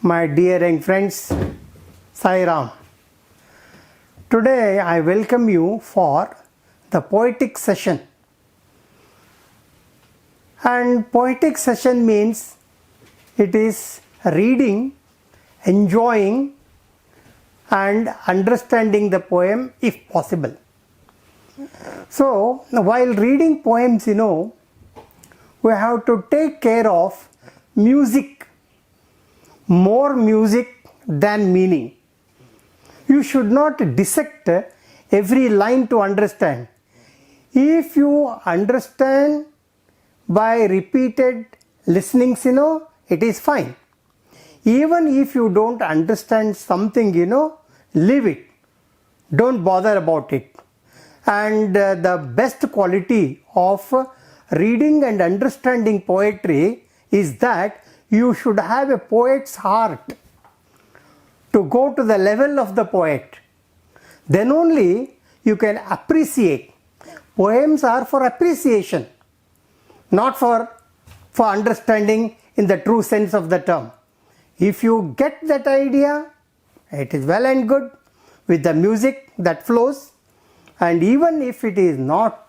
my dear young friends, Sai Ram. Today I welcome you for the poetic session. And poetic session means it is reading, enjoying and understanding the poem if possible. So while reading poems, we have to take care of music, more music than meaning. You should not dissect every line to understand. If you understand by repeated listenings, it is fine. Even if you don't understand something, leave it. Don't bother about it. And the best quality of reading and understanding poetry is that you should have a poet's heart to go to the level of the poet. Then only you can appreciate. Poems are for appreciation, not for understanding in the true sense of the term. If you get that idea, it is well and good with the music that flows, and even if it is not,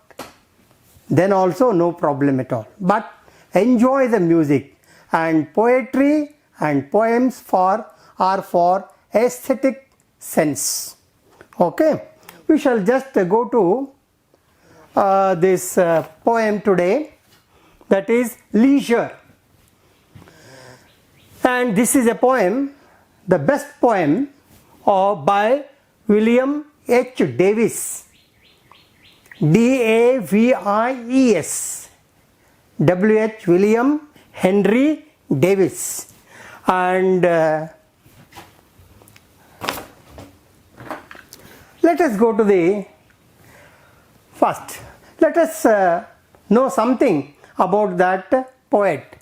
then also no problem at all. But enjoy the music, and poetry and poems are for aesthetic sense. Okay, we shall just go to this poem today, that is Leisure. And this is a poem, the best poem by William H. Davies, D-A-V-I-E-S, W.H. William Henry Davies. And let us go to the first. Let us know something about that poet.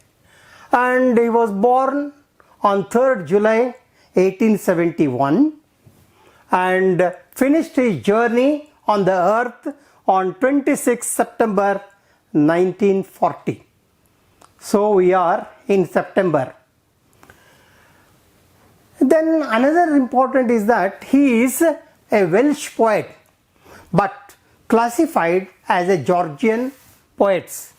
And he was born on 3rd July 1871 and finished his journey on the earth on 26 September 1940. So we are in September. Then another important is that he is a Welsh poet, but classified as a Georgian poet.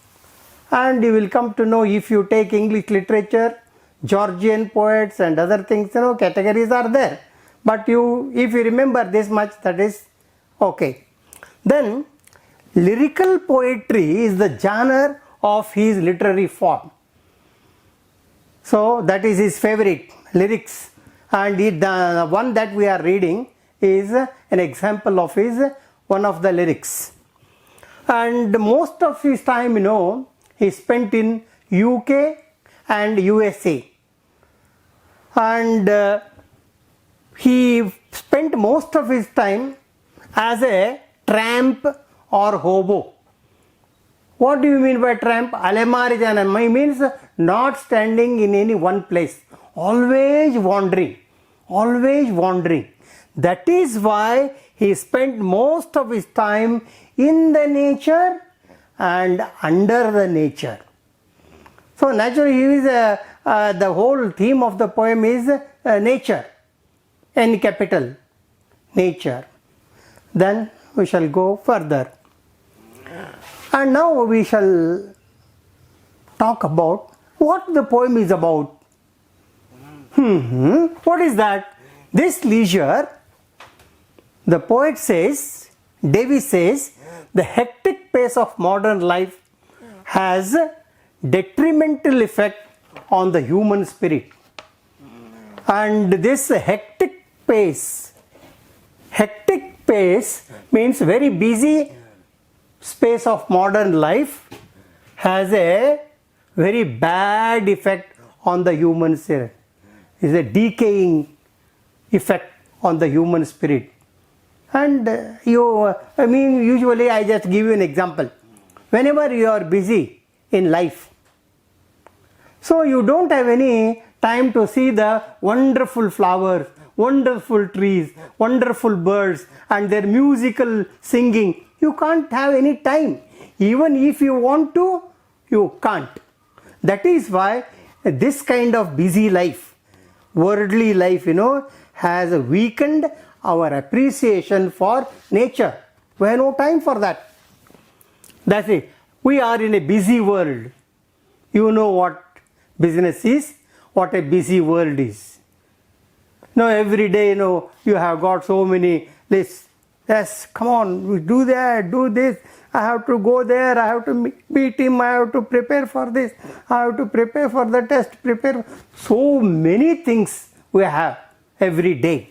And you will come to know, if you take English literature, Georgian poets and other things, categories are there. But if you remember this much, that is okay. Then lyrical poetry is the genre of his literary form. So that is his favorite, lyrics. And the one that we are reading is an example of one of the lyrics. And most of his time, he spent in UK and USA. And he spent most of his time as a tramp or hobo. What do you mean by tramp? Alemarijanam means not standing in any one place, always wandering, always wandering. That is why he spent most of his time in the nature and under the nature. So naturally, the whole theme of the poem is nature, N capital, nature. Then we shall go further. And now we shall talk about what the poem is about. What is that? This leisure, the poet says, Davies says, the hectic pace of modern life has detrimental effect on the human spirit. And this hectic pace means very busy space of modern life has a very bad effect on the human spirit. It's a decaying effect on the human spirit. And usually I just give you an example. Whenever you are busy in life, so you don't have any time to see the wonderful flowers, wonderful trees, wonderful birds and their musical singing. You can't have any time. Even if you want to, you can't. That is why this kind of busy life worldly life, has weakened our appreciation for nature. We have no time for that. That's it. We are in a busy world. You know what business is, what a busy world is. Now every day, you have got so many lists. Yes, come on, we do that, do this. I have to go there, I have to meet him, I have to prepare for this, I have to prepare for the test, prepare. So many things we have every day.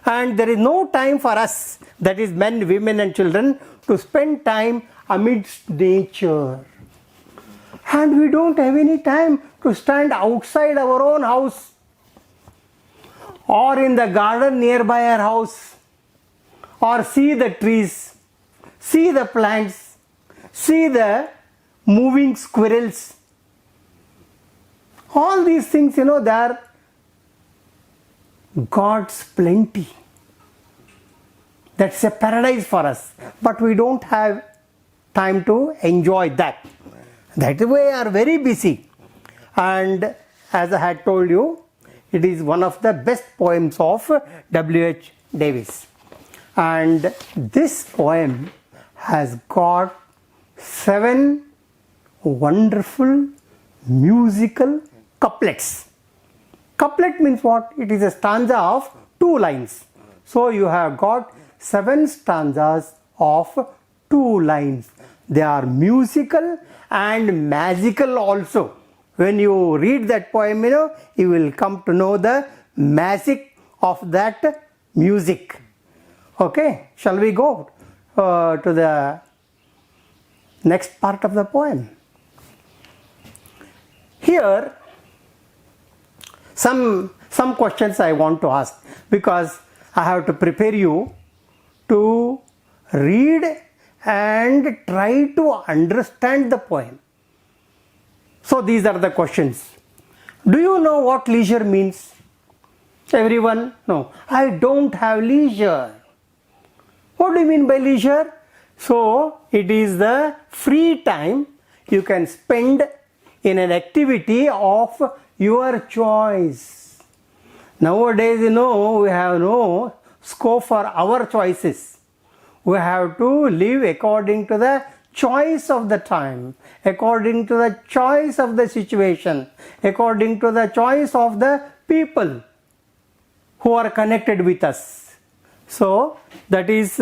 And there is no time for us, that is men, women and children, to spend time amidst nature. And we don't have any time to stand outside our own house or in the garden nearby our house, or see the trees, see the plants, see the moving squirrels. All these things, they are God's plenty. That's a paradise for us. But we don't have time to enjoy that. That is why we are very busy. And as I had told you, it is one of the best poems of WH Davies. And this poem has got 7 wonderful musical couplets. Couplet means what? It is a stanza of 2 lines. So you have got 7 stanzas of 2 lines. They are musical and magical also. When you read that poem, you will come to know the magic of that music. Okay, shall we go to the next part of the poem? Here, some questions I want to ask, because I have to prepare you to read and try to understand the poem. So these are the questions. Do you know what leisure means? Everyone? No. I don't have leisure. What do you mean by leisure? So it is the free time you can spend in an activity of your choice. Nowadays, we have no scope for our choices. We have to live according to the choice of the time, according to the choice of the situation, according to the choice of the people who are connected with us. So that is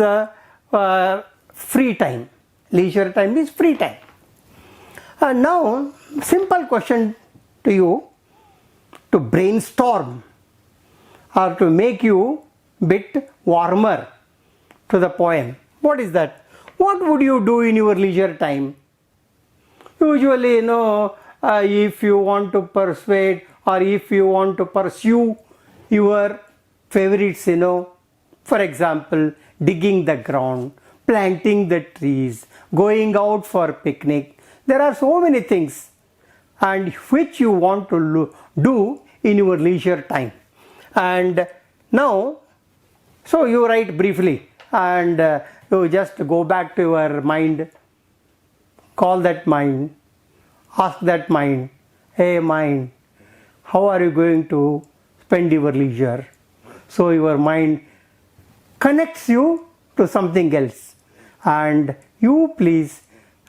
free time. Leisure time is free time. Now, simple question to you, to brainstorm or to make you bit warmer to the poem. What is that? What would you do in your leisure time? Usually, if you want to persuade or if you want to pursue your favorites, for example, digging the ground, planting the trees, going out for picnic. There are so many things and which you want to do in your leisure time. And now, so you write briefly and you just go back to your mind, call that mind, ask that mind, hey mind, how are you going to spend your leisure? So your mind connects you to something else and you please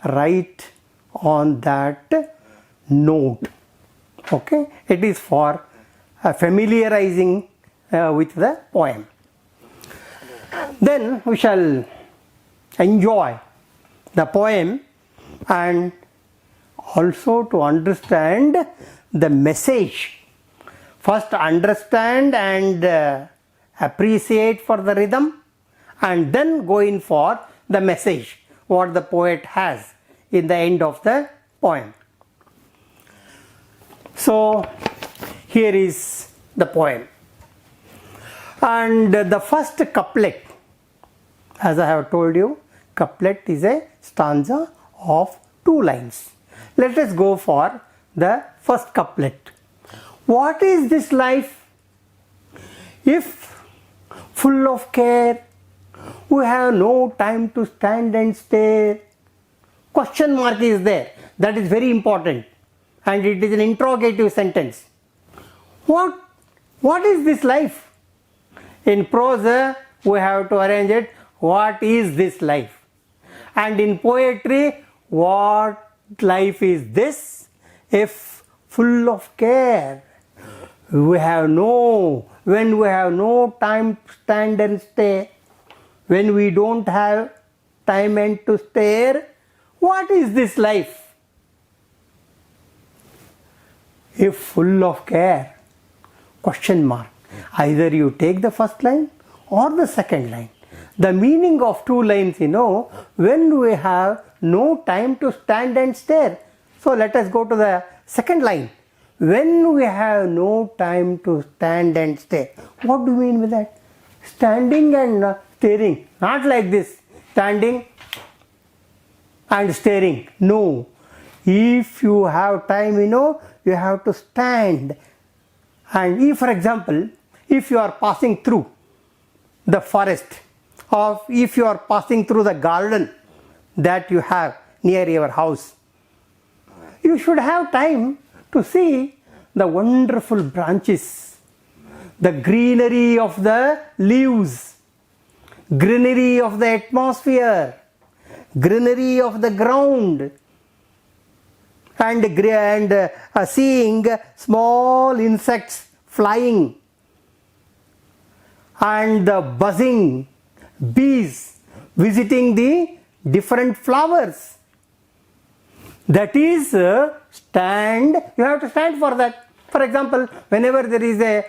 write on that note. Okay, it is for familiarizing with the poem. Then we shall enjoy the poem and also to understand the message. First understand and appreciate for the rhythm and then go in for the message, what the poet has in the end of the poem. So here is the poem. And the first couplet, as I have told you, couplet is a stanza of 2 lines. Let us go for the first couplet. What is this life? If full of care, we have no time to stand and stare. Question mark is there. That is very important. And it is an interrogative sentence. What What is this life? In prose, we have to arrange it. What is this life? And in poetry, what life is this if full of care? When we have no time to stand and stay, when we don't have time and to stare, what is this life? If full of care, question mark. Either you take the first line or the second line. The meaning of two lines, when we have no time to stand and stare. So let us go to the second line. When we have no time to stand and stare. What do you mean with that? Standing and staring. Not like this. Standing and staring. No. If you have time, you have to stand. And if, for example, if you are passing through the forest, or if you are passing through the garden that you have near your house, you should have time to see the wonderful branches, the greenery of the leaves, greenery of the atmosphere, greenery of the ground, and seeing small insects flying, and the buzzing bees visiting the different flowers. That is stand. You have to stand for that. For example, whenever there is a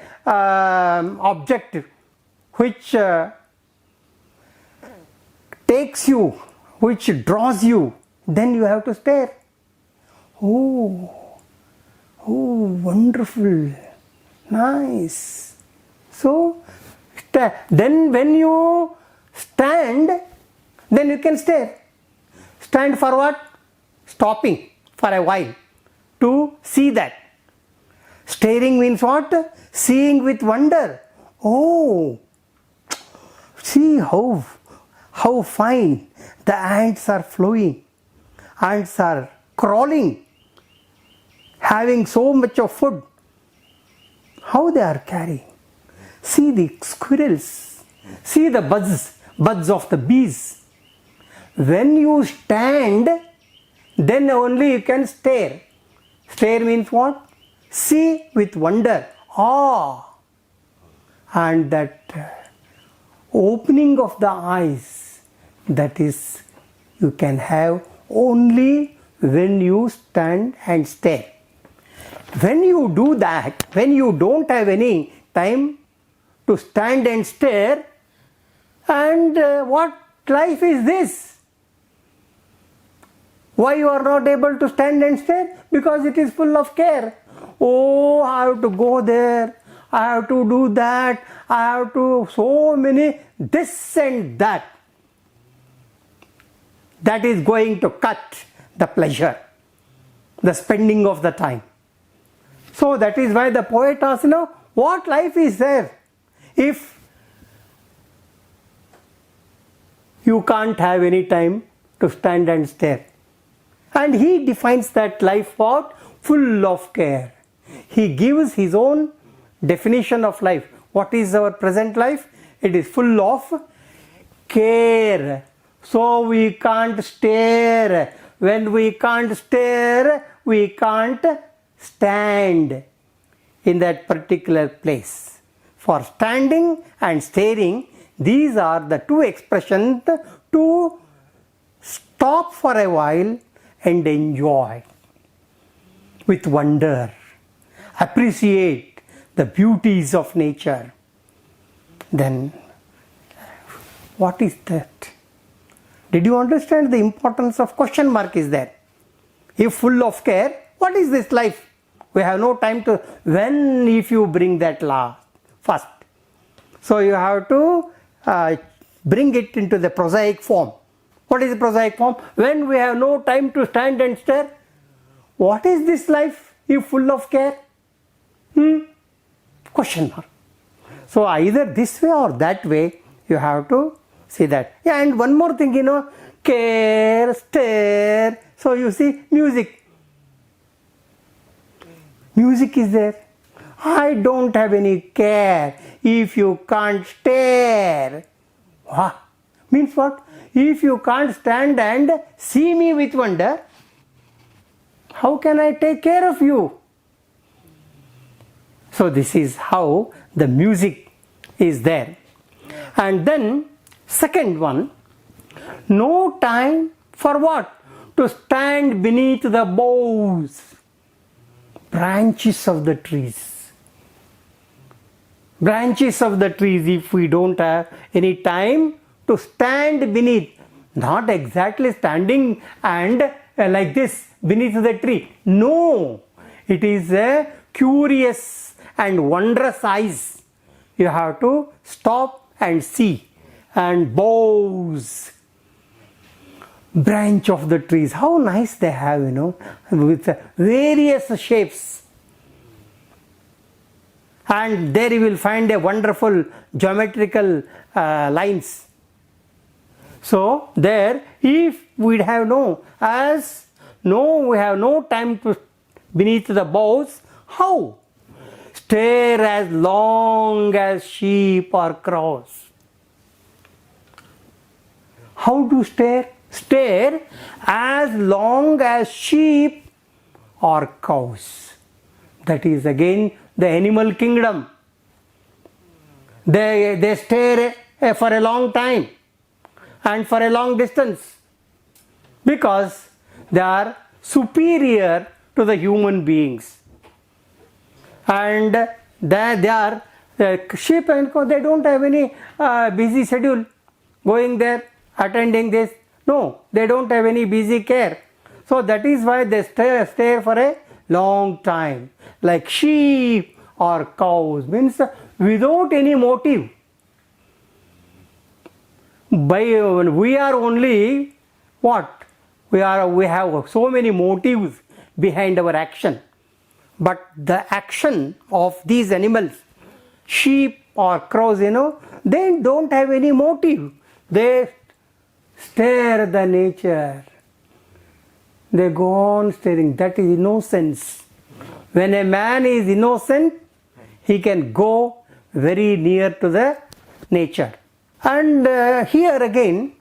object which takes you, which draws you, then you have to stare. Oh, wonderful, nice. So, then when you stand, then you can stare. Stand for what? Stopping for a while to see that. Staring means what? Seeing with wonder. Oh, see how fine the ants are flowing. Ants are crawling, having so much of food. How they are carrying. See the squirrels. See the buds of the bees. When you stand, then only you can stare. Stare means what? See with wonder, awe. And that opening of the eyes, that is, you can have only when you stand and stare. When you do that, when you don't have any time to stand and stare, and what life is this? Why you are not able to stand and stare? Because it is full of care. Oh, I have to go there, I have to do that, I have to so many this and that. That is going to cut the pleasure, the spending of the time. So that is why the poet asks, what life is there if you can't have any time to stand and stare? And he defines that life what? Full of care. He gives his own definition of life. What is our present life? It is full of care. So we can't stare. When we can't stare, we can't stand in that particular place. For standing and staring, these are the two expressions to stop for a while and enjoy with wonder, appreciate the beauties of nature. Then, what is that? Did you understand the importance of question mark is there? If full of care, what is this life? We have no time to, when if you bring that law first. So you have to bring it into the prosaic form. What is the prosaic form? When we have no time to stand and stare, what is this life if full of care? Question mark. So either this way or that way you have to see that. Yeah, and one more thing, care, stare. So you see music. Music is there. I don't have any care if you can't stare. What? Means what? If you can't stand and see me with wonder, how can I take care of you? So this is how the music is there. And then second one, no time for what? To stand beneath the boughs, branches of the trees. Branches of the trees, if we don't have any time to stand beneath, not exactly standing and like this beneath the tree. No, it is a curious and wondrous eyes. You have to stop and see. And boughs, branch of the trees, how nice they have, with various shapes. And there you will find a wonderful geometrical lines. So there, if we have we have no time to beneath the boughs, how? Stare as long as sheep or crows. How to stare? Stare as long as sheep or cows. That is again the animal kingdom. They stare for a long time and for a long distance because they are superior to the human beings. And they are sheep and cows, they don't have any busy schedule going there, attending this. No, they don't have any busy care. So that is why they stay for a long time. Like sheep or cows, means without any motive. We are only what? We have so many motives behind our action. But the action of these animals, sheep or crows, they don't have any motive. They stare the nature. They go on staring. That is innocence. When a man is innocent, he can go very near to the nature. And here again,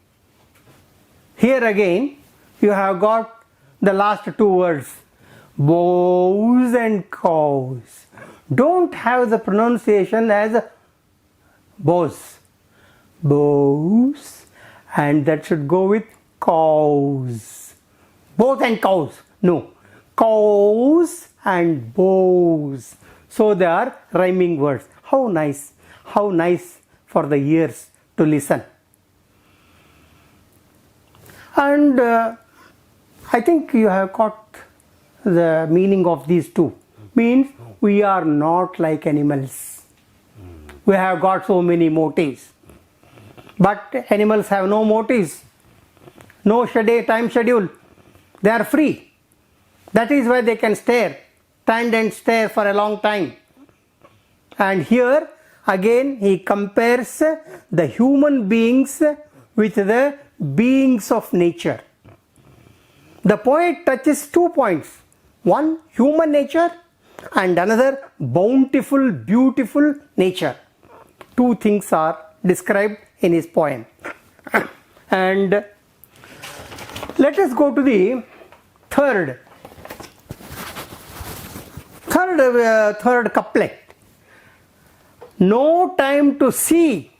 you have got the last two words. Bows and cows. Don't have the pronunciation as bows. Bows, and that should go with cows. Both and cows. No. Cows and bows. So they are rhyming words. How nice. How nice for the ears to listen. And I think you have got the meaning of these two. Means we are not like animals. We have got so many motives. But animals have no motives. No time schedule. They are free. That is why they can stand and stare for a long time. And here again he compares the human beings with the beings of nature. The poet touches 2 points. One, human nature, and another, bountiful, beautiful nature. Two things are described in his poem. And let us go to the third couplet. No time to see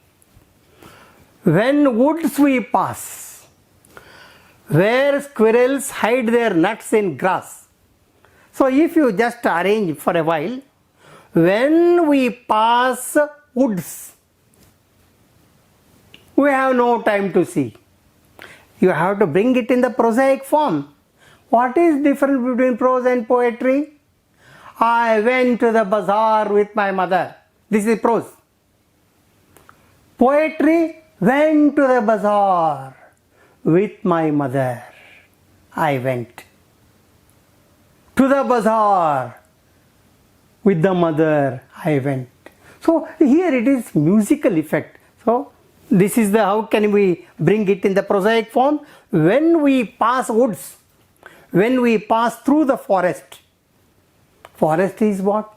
when woods we pass, where squirrels hide their nuts in grass. So if you just arrange for a while, when we pass woods, we have no time to see. You have to bring it in the prosaic form. What is difference between prose and poetry? I went to the bazaar with my mother. This is prose. Poetry, went to the bazaar with my mother. I went to the bazaar with the mother. I went. So here it is musical effect. So this is the, how can we bring it in the prosaic form? When we pass woods, when we pass through the forest. Forest is what?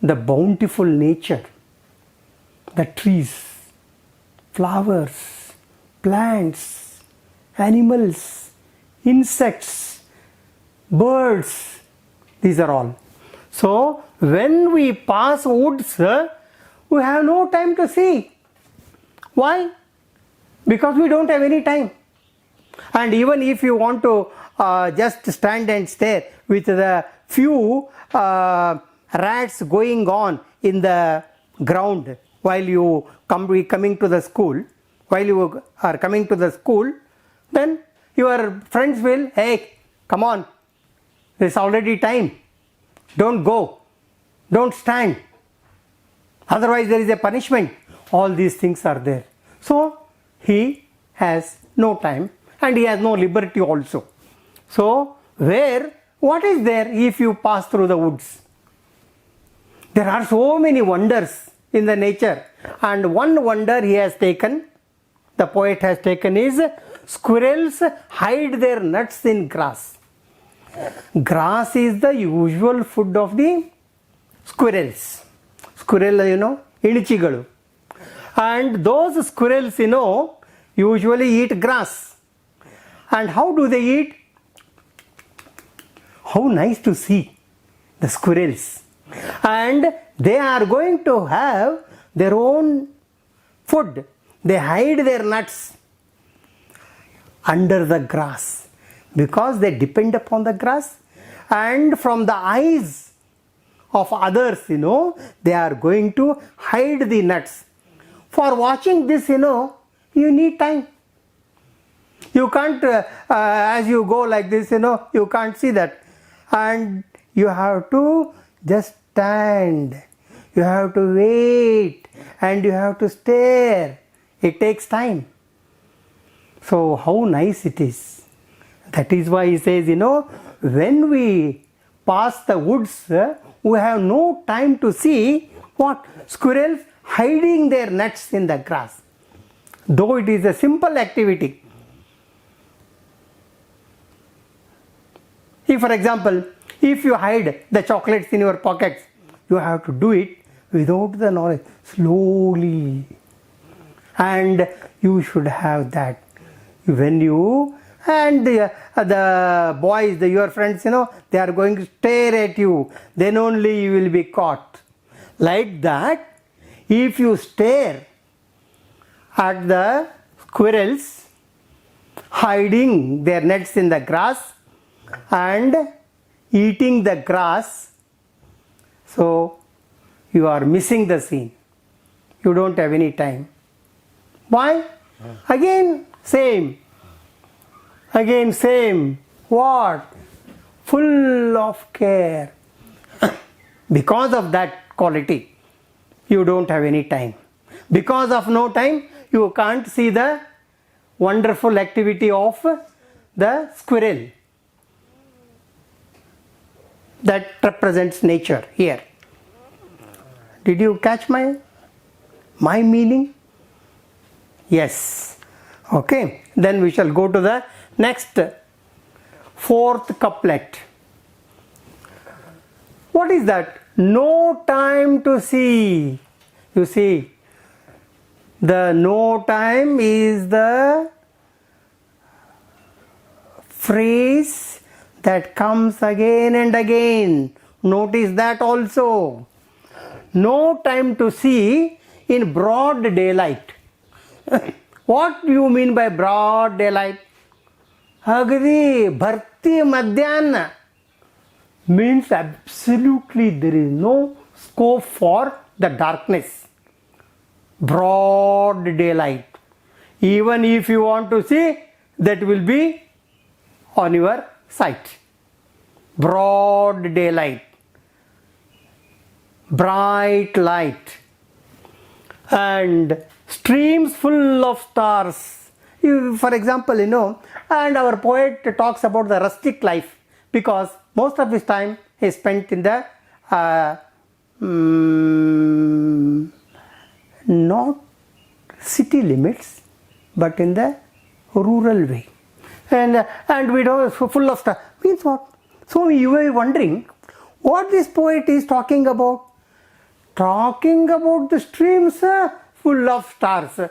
the bountiful nature, the trees, flowers, plants, animals, insects, birds, these are all. So when we pass woods, we have no time to see. Why? Because we don't have any time. And even if you want to just stand and stare with the few rats going on in the ground while you coming to the school, while you are coming to the school, then your friends will, hey, come on, it's already time, don't go, don't stand, otherwise there is a punishment. All these things are there. So he has no time and he has no liberty also. So what is there if you pass through the woods? There are so many wonders in the nature, and one wonder he has taken, the poet has taken, is squirrels hide their nuts in grass. Grass is the usual food of the squirrels. Squirrel, inichigalu. And those squirrels, usually eat grass. And how do they eat? How nice to see the squirrels. And they are going to have their own food. They hide their nuts under the grass because they depend upon the grass, and from the eyes of others, they are going to hide the nuts. For watching this, you need time. You can't, as you go like this, you can't see that. And you have to just stand. You have to wait and you have to stare. It takes time. So how nice it is. That is why he says, when we pass the woods, we have no time to see what? Squirrels hiding their nuts in the grass. Though it is a simple activity. If, for example, if you hide the chocolates in your pockets, you have to do it without the knowledge, slowly. And you should have that. When you, and the boys, your friends, they are going to stare at you, then only you will be caught. Like that, if you stare at the squirrels hiding their nuts in the grass and eating the grass, so you are missing the scene. You don't have any time. Why? Again same. What? Full of care. Because of that quality, you don't have any time. Because of no time, you can't see the wonderful activity of the squirrel. That represents nature here. Did you catch my meaning? Yes. Okay. Then we shall go to the next fourth couplet. What is that? No time to see. You see, the no time is the phrase that comes again and again. Notice that also. No time to see in broad daylight. What do you mean by broad daylight? Agadi bharti madhyana means absolutely there is no scope for the darkness. Broad daylight. Even if you want to see, that will be on your sight. Broad daylight. Bright light. And streams full of stars. For example, and our poet talks about the rustic life because most of his time is spent in the not city limits but in the rural way. And we know full of stars. Means what? So you were wondering what this poet is talking about. talking about the streams full of stars.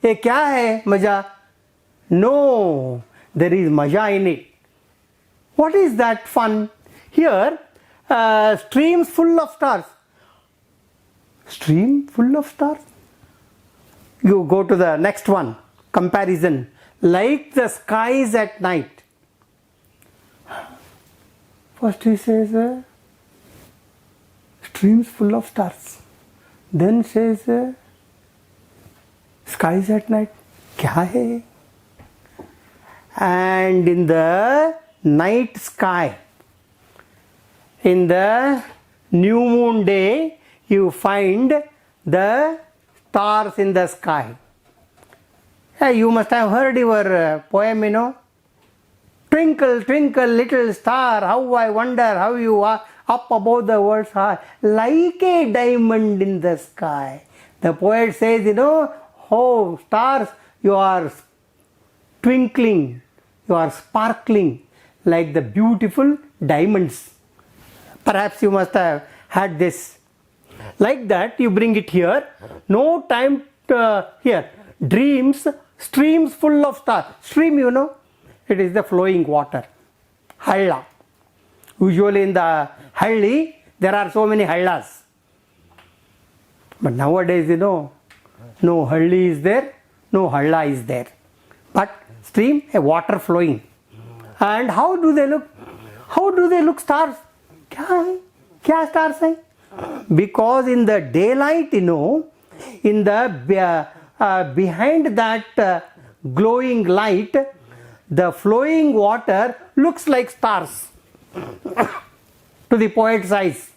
ये क्या है मजा? No, there is maja in it. What is that fun? Here, streams full of stars. Stream full of stars? You go to the next one, comparison. Like the skies at night. First he says, streams full of stars. Then says, skies at night. Kya hai? And in the night sky, in the new moon day, you find the stars in the sky. You must have heard your poem, you know. Twinkle, twinkle, little star, how I wonder how you are up above the world's high, like a diamond in the sky. The poet says, you know, oh stars, you are twinkling, you are sparkling like the beautiful diamonds. Perhaps you must have had this. Like that, you bring it here. No time to, here. Dreams, streams full of stars. Stream, you know, it is the flowing water. Halla. Usually in the halli, there are so many hallas. But nowadays, you know, no halli is there, no halla is there. But stream, a water flowing. And how do they look? How do they look stars? Kya stars hai? Because in the daylight, you know, in the behind that glowing light, the flowing water looks like stars to the poet's eyes.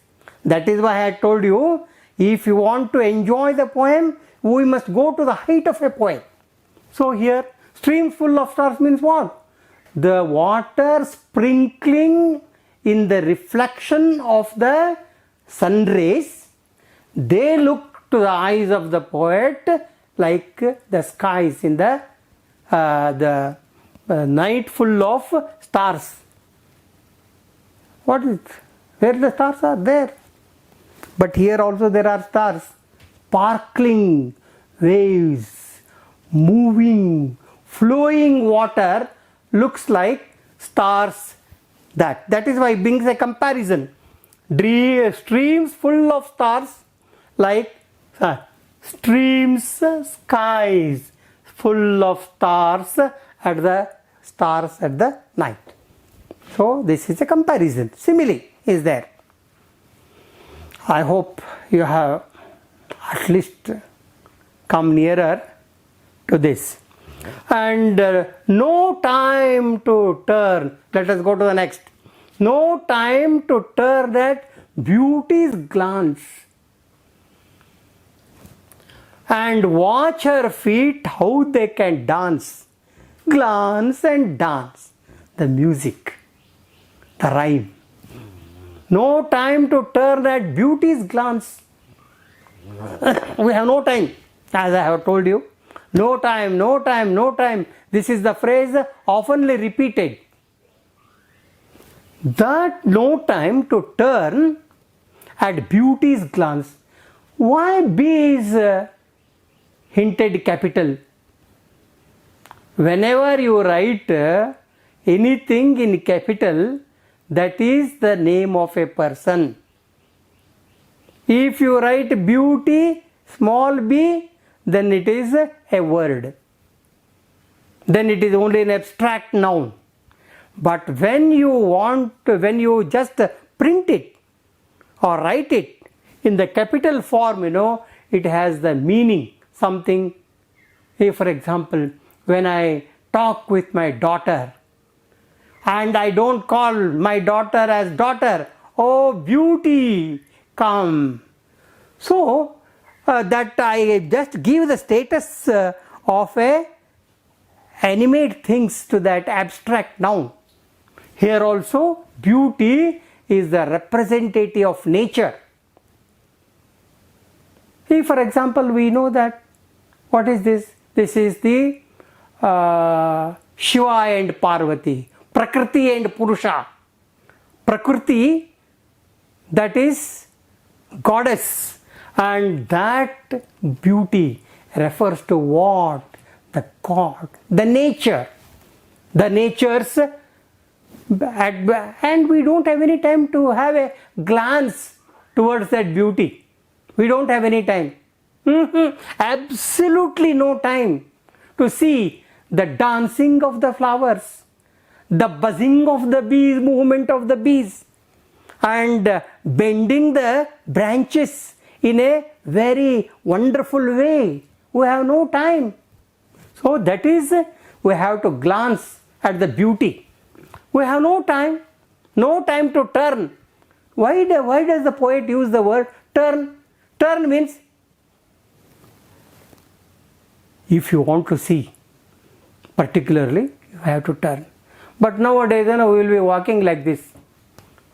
That is why I had told you, if you want to enjoy the poem, we must go to the height of a poet. So here, streams full of stars means what? The water sprinkling in the reflection of the sun rays, they look to the eyes of the poet like the skies in the night full of stars. What is it? Where the stars are? There. But here also there are stars. Sparkling waves, moving, flowing water looks like stars. That is why it brings a comparison. Streams full of stars like streams, skies full of stars at the night. So this is a comparison. Simile is there. I hope you have at least come nearer to this. And no time to turn. Let us go to the next. No time to turn at beauty's glance, and watch her feet how they can dance. Glance and dance. The music, the rhyme. No time to turn at beauty's glance. We have no time, as I have told you. No time, no time, no time. This is the phrase oftenly repeated. That no time to turn at beauty's glance. Why B is hinted capital? Whenever you write anything in capital, that is the name of a person. If you write beauty, small b, then it is a word. Then it is only an abstract noun. But when you just print it or write it in the capital form, you know, it has the meaning, something. For example, when I talk with my daughter and I don't call my daughter as daughter, oh beauty, come. So that I just give the status of a animate things to that abstract noun. Here also beauty is the representative of nature. For example, we know that, what is this? This is the Shiva and Parvati, Prakriti and Purusha. Prakriti, that is goddess, And that beauty refers to what? The God, the nature. The natures, and we don't have any time to have a glance towards that beauty. We don't have any time. Absolutely no time to see the dancing of the flowers, the buzzing of the bees, movement of the bees, and bending the branches in a very wonderful way. We have no time. So that is, we have to glance at the beauty. We have no time to turn. Why does the poet use the word turn? Turn means if you want to see, particularly, you have to turn. But nowadays, we will be walking like this,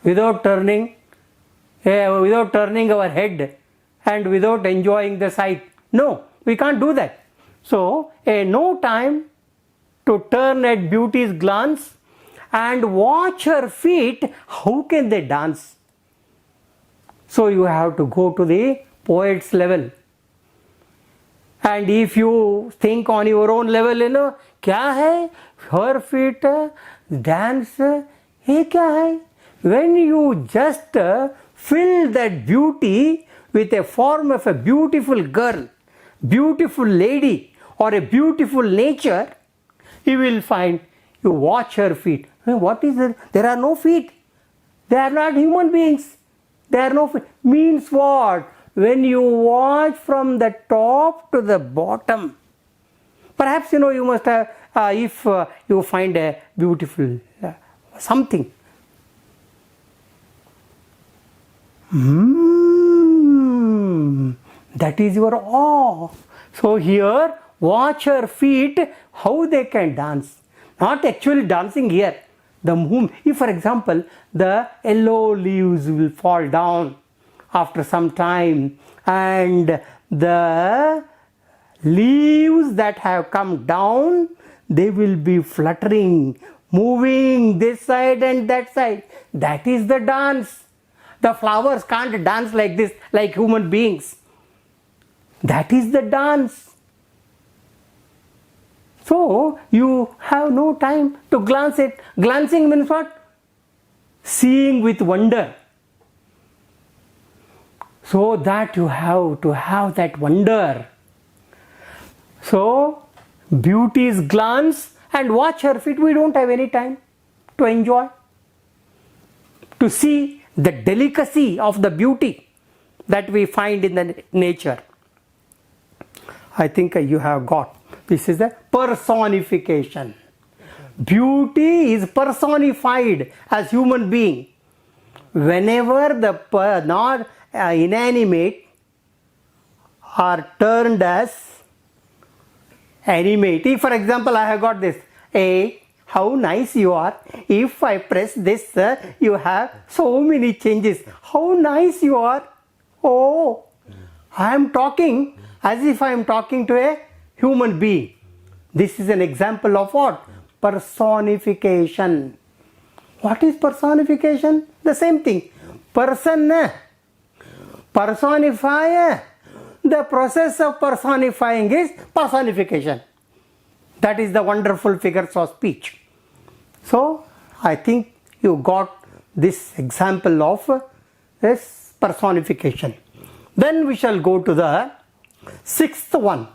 without turning our head and without enjoying the sight. No, we can't do that. So, no time to turn at beauty's glance and watch her feet. How can they dance? So, you have to go to the poet's level. And if you think on your own level, क्या है? Her feet dance, ये क्या है? When you just fill that beauty with a form of a beautiful girl, beautiful lady, or a beautiful nature, you will find, you watch her feet. What is it? There are no feet. They are not human beings. There are no feet. Means what? When you watch from the top to the bottom, perhaps you must have, if you find a beautiful something, that is your awe. So here, watch her feet, how they can dance. Not actually dancing here. The movement. If, for example, the yellow leaves will fall down after some time, and the leaves that have come down, they will be fluttering, moving this side and that side. That is the dance. The flowers can't dance like this, like human beings. That is the dance. So, you have no time to glance it. Glancing means what? Seeing with wonder. So that you have to have that wonder. So, beauty's glance and watch her feet. We don't have any time to enjoy, to see the delicacy of the beauty that we find in the nature. I think you have got. This is the personification. Beauty is personified as human being. Whenever the not inanimate are turned as animate. If, for example, I have got this, hey, how nice you are. If I press this, you have so many changes. How nice you are. Oh, I am talking as if I am talking to a human being. This is an example of what? Personification. What is personification? The same thing. Person, personify. The process of personifying is personification. That is the wonderful figures of speech. So, I think you got this example of this personification. Then we shall go to the sixth one.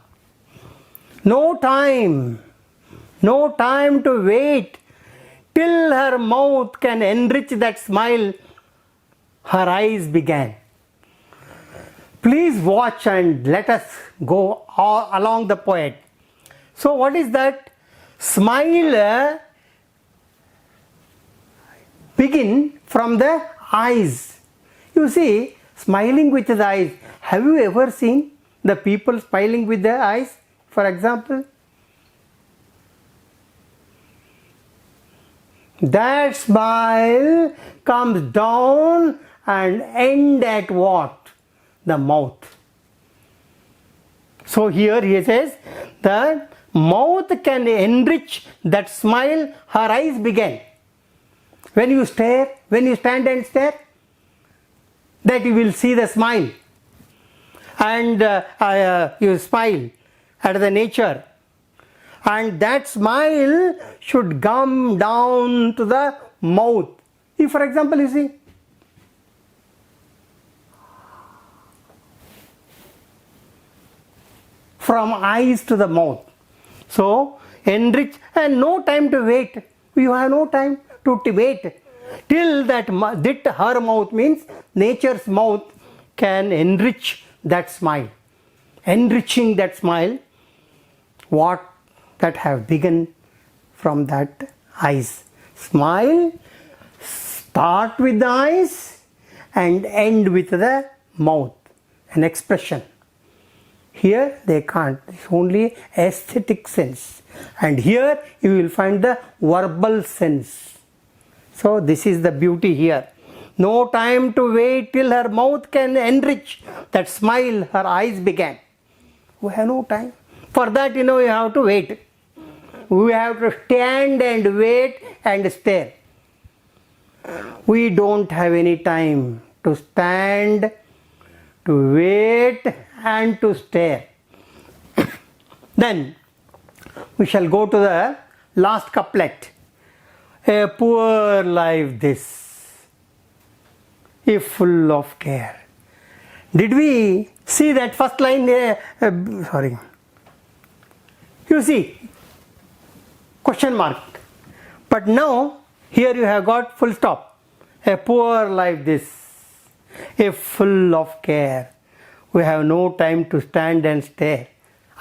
No time to wait till her mouth can enrich that smile her eyes began. Please watch and let us go along the poet. So what is that? Smile begin from the eyes. You see, smiling with the eyes. Have you ever seen the people smiling with their eyes, for example? That smile comes down and end at what? The mouth. So here he says, the mouth can enrich that smile her eyes began. When you stare, when you stand and stare, that you will see the smile. and you smile at the nature, and that smile should come down to the mouth. If for example you see, from eyes to the mouth, so enrich, and no time to wait. You have no time to wait till that her mouth, means nature's mouth, can enrich that smile. Enriching that smile, what that have begun from that eyes. Smile start with the eyes and end with the mouth, an expression. Here they can't, it's only aesthetic sense, and here you will find the verbal sense. So this is the beauty here. No time to wait till her mouth can enrich that smile her eyes began. We have no time. For that, you have to wait. We have to stand and wait and stare. We don't have any time to stand, to wait and to stare. Then we shall go to the last couplet. A poor life this, if full of care. Did we see that first line? Sorry. You see, question mark. But now, here you have got full stop. A poor life this, if full of care. We have no time to stand and stare.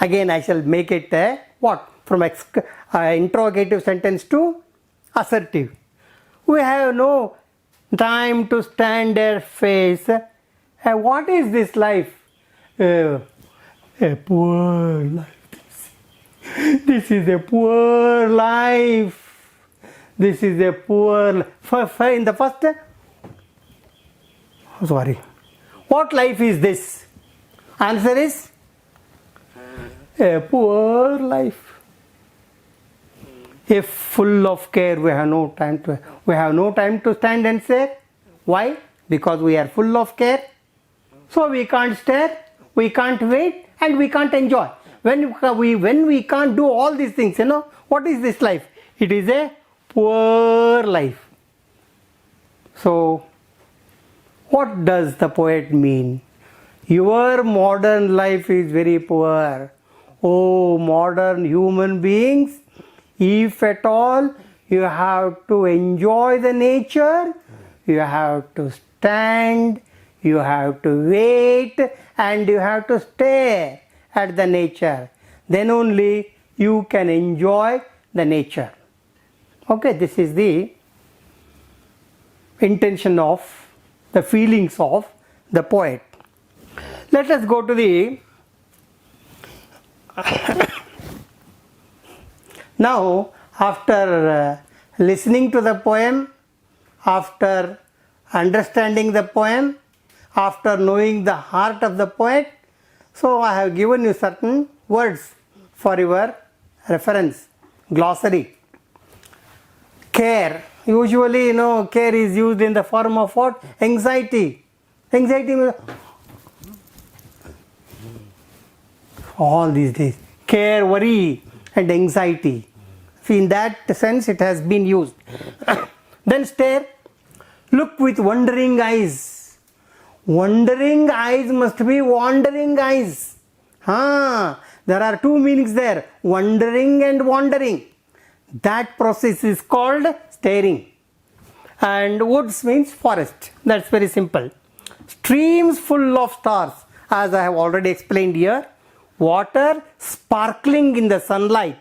Again, I shall make it a what? From interrogative sentence to assertive. We have no time to stand and face. What is this life? A poor life. This is a poor life. This is a poor life. In the first, sorry. What life is this? Answer is a poor life. If full of care, we have no time to stand and say. Why? Because we are full of care. So we can't stare, we can't wait, and we can't enjoy. When we can't do all these things, what is this life? It is a poor life. So, what does the poet mean? Your modern life is very poor. Oh, modern human beings, if at all you have to enjoy the nature, you have to stand, you have to wait, and you have to stare at the nature. Then only you can enjoy the nature. Okay, this is the intention of the feelings of the poet. Let us go to the now, after listening to the poem, after understanding the poem, after knowing the heart of the poet, so I have given you certain words for your reference, glossary. Care. Usually, care is used in the form of what? Anxiety. Anxiety means all these days. Care, worry and anxiety. See, in that sense it has been used. Then stare. Look with wondering eyes. Wandering eyes must be wandering eyes. There are two meanings there. Wondering and wandering. That process is called staring. And woods means forest. That's very simple. Streams full of stars, as I have already explained here. Water sparkling in the sunlight.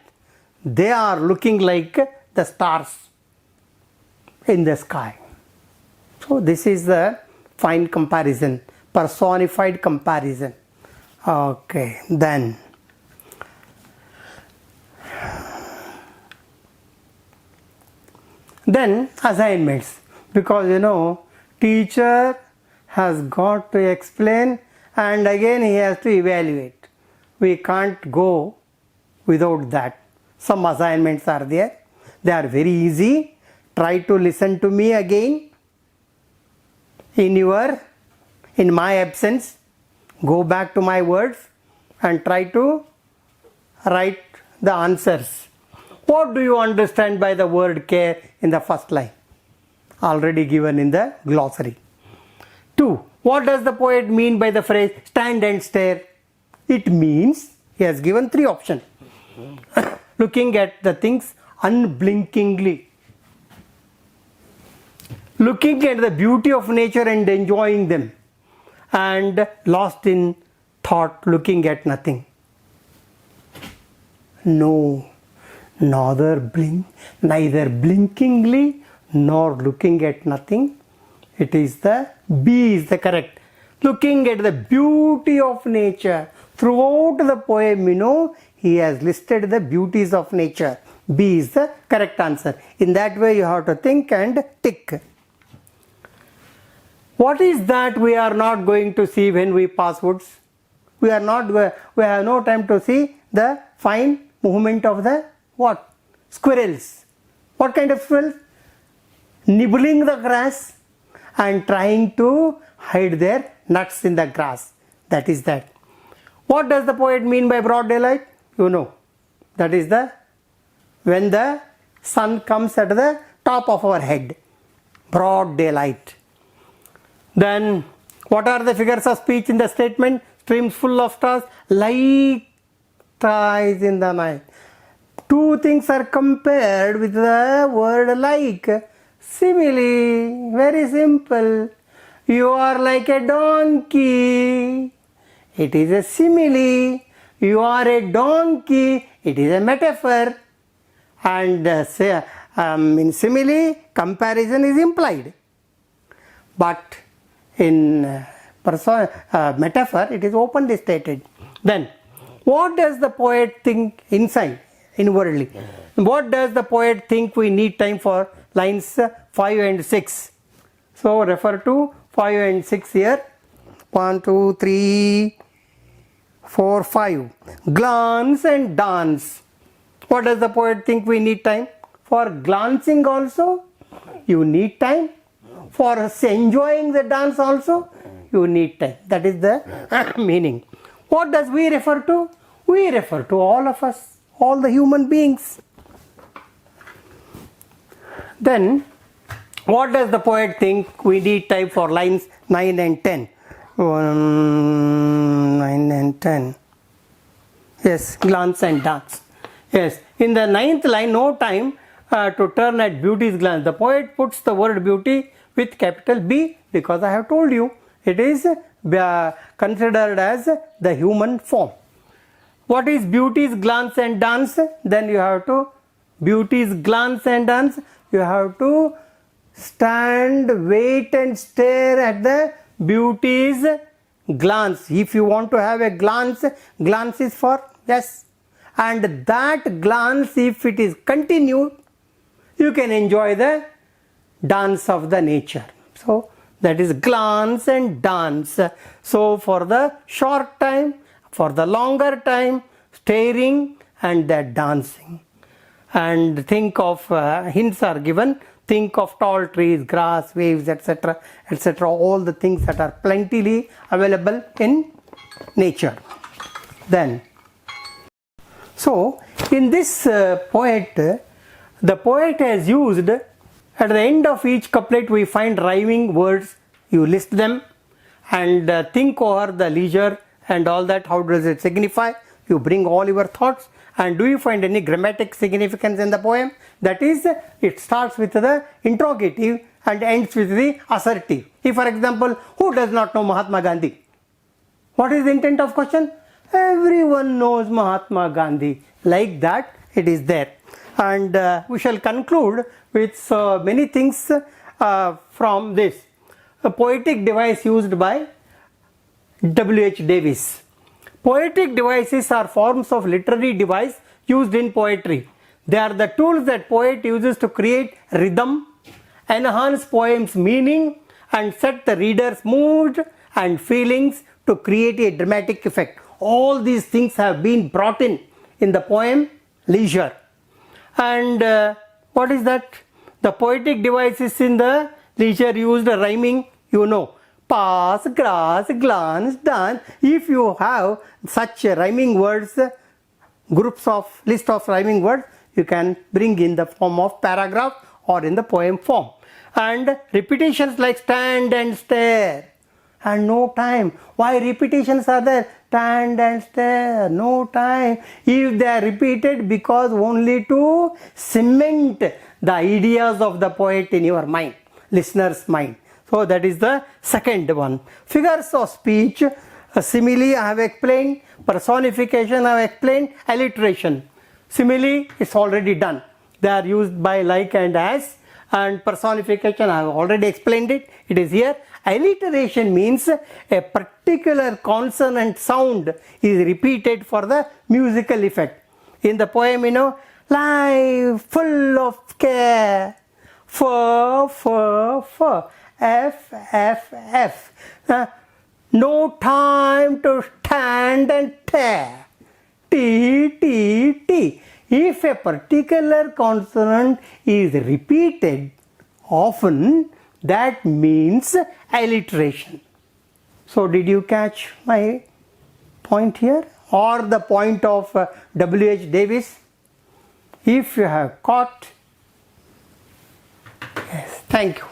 They are looking like the stars in the sky. So this is the fine comparison, personified comparison. Okay, then assignments, because teacher has got to explain and again he has to evaluate. We can't go without that. Some assignments are there. They are very easy. Try to listen to me again in my absence. Go back to my words and try to write the answers. What do you understand by the word care in the first line? Already given in the glossary. 2. What does the poet mean by the phrase stand and stare? It means, he has given 3 options. Looking at the things unblinkingly. Looking at the beauty of nature and enjoying them. And lost in thought, looking at nothing. No, neither blinkingly nor looking at nothing. It is the B is the correct. Looking at the beauty of nature. Throughout the poem, he has listed the beauties of nature. B is the correct answer. In that way, you have to think and tick. What is that we are not going to see when we pass woods? We have no time to see the fine movement of the what? Squirrels. What kind of squirrels? Nibbling the grass and trying to hide their nuts in the grass. That is that. What does the poet mean by broad daylight? That is when the sun comes at the top of our head. Broad daylight. Then, what are the figures of speech in the statement? Streams full of stars, like stars in the night. 2 things are compared with the word like. Simile, very simple. You are like a donkey. It is a simile. You are a donkey. It is a metaphor. And in simile, comparison is implied. But in metaphor, it is openly stated. Then, what does the poet think inwardly? What does the poet think we need time for? Lines 5 and 6. So, refer to 5 and 6 here. 1, 2, 3, 4, 5. Glance and dance. What does the poet think we need time? For glancing also, you need time. For enjoying the dance also, you need time. That is the meaning. What does we refer to? We refer to all of us, all the human beings. Then, what does the poet think we need time for? Lines 9 and 10. 9 and 10. Yes, glance and dance. Yes, in the 9th line, no time to turn at beauty's glance. The poet puts the word beauty with capital B because I have told you it is considered as the human form. What is beauty's glance and dance? Then you have to, beauty's glance and dance, you have to stand, wait and stare at the beauty's glance. If you want to have a glance, glance is for yes. And that glance, if it is continued, you can enjoy the dance of the nature. So, that is glance and dance. So, for the short time, for the longer time, staring and the dancing. And think of, hints are given, think of tall trees, grass, waves, etc., etc., all the things that are plentifully available in nature. Then, so, in this poet, the poet has used, at the end of each couplet we find rhyming words, you list them and think over the leisure and all that, how does it signify, you bring all your thoughts, and do you find any grammatic significance in the poem? That is, it starts with the interrogative and ends with the assertive. If for example, who does not know Mahatma Gandhi? What is the intent of question? Everyone knows Mahatma Gandhi. Like that, it is there. And we shall conclude with many things from this. A poetic device used by WH Davies. Poetic devices are forms of literary device used in poetry. They are the tools that poet uses to create rhythm, enhance poem's meaning, and set the reader's mood and feelings to create a dramatic effect. All these things have been brought in the poem Leisure. And what is that? The poetic devices in the Leisure used rhyming, you know. pass, grass, glance, dance. If you have such rhyming words, list of rhyming words, you can bring in the form of paragraph or in the poem form. And repetitions like stand and stare and no time. Why repetitions are there? Stand and stare, no time. If they are repeated, because only to cement the ideas of the poet in your mind, listener's mind. So that is the second one. Figures of speech, simile I have explained, personification I have explained, alliteration. Simile is already done. They are used by like and as, and personification I have already explained it. It is here. Alliteration means a particular consonant sound is repeated for the musical effect. In the poem, life full of care, f, f. No time to stand and tear, t. If a particular consonant is repeated often, that means alliteration. So did you catch my point here, or the point of WH Davies? If you have caught, yes, thank you.